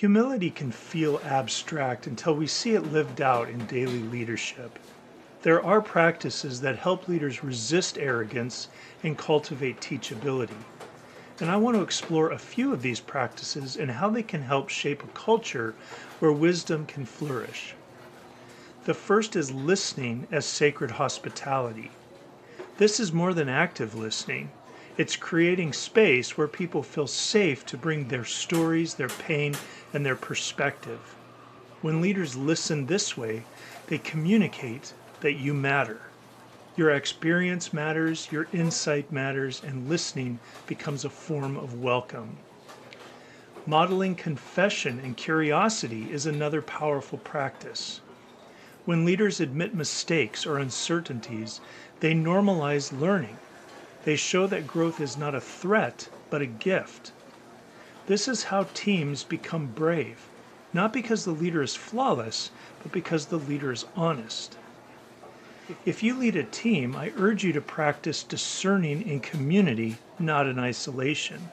Humility can feel abstract until we see it lived out in daily leadership. There are practices that help leaders resist arrogance and cultivate teachability. And I want to explore a few of these practices and how they can help shape a culture where wisdom can flourish. The first is listening as sacred hospitality. This is more than active listening. It's creating space where people feel safe to bring their stories, their pain, and their perspective. When leaders listen this way, they communicate that you matter. Your experience matters, your insight matters, and listening becomes a form of welcome. Modeling confession and curiosity is another powerful practice. When leaders admit mistakes or uncertainties, they normalize learning. They show that growth is not a threat, but a gift. This is how teams become brave, not because the leader is flawless, but because the leader is honest. If you lead a team, I urge you to practice discerning in community, not in isolation.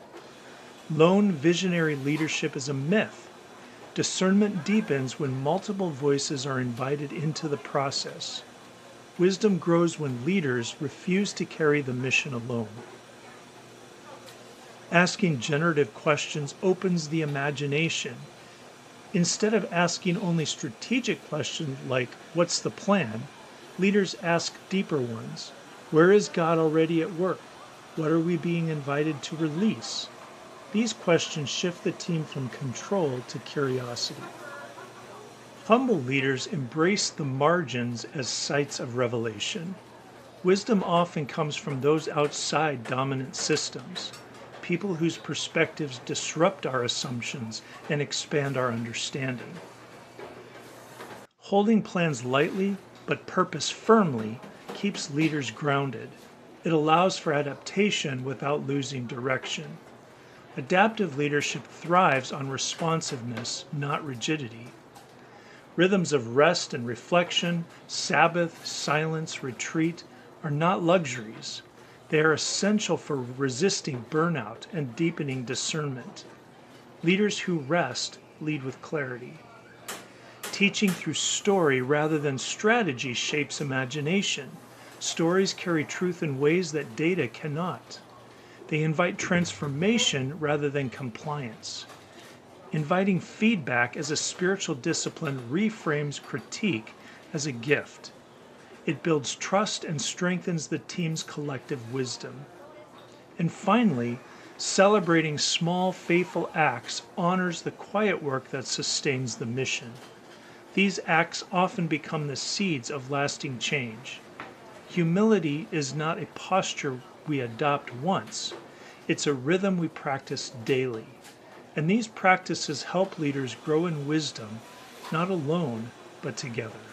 Lone visionary leadership is a myth. Discernment deepens when multiple voices are invited into the process. Wisdom grows when leaders refuse to carry the mission alone. Asking generative questions opens the imagination. Instead of asking only strategic questions like, "What's the plan?" leaders ask deeper ones. Where is God already at work? What are we being invited to release? These questions shift the team from control to curiosity. Humble leaders embrace the margins as sites of revelation. Wisdom often comes from those outside dominant systems, people whose perspectives disrupt our assumptions and expand our understanding. Holding plans lightly but purpose firmly keeps leaders grounded. It allows for adaptation without losing direction. Adaptive leadership thrives on responsiveness, not rigidity. Rhythms of rest and reflection, Sabbath, silence, retreat are not luxuries. They are essential for resisting burnout and deepening discernment. Leaders who rest lead with clarity. Teaching through story rather than strategy shapes imagination. Stories carry truth in ways that data cannot. They invite transformation rather than compliance. Inviting feedback as a spiritual discipline reframes critique as a gift. It builds trust and strengthens the team's collective wisdom. And finally, celebrating small, faithful acts honors the quiet work that sustains the mission. These acts often become the seeds of lasting change. Humility is not a posture we adopt once. It's a rhythm we practice daily. And these practices help leaders grow in wisdom, not alone, but together.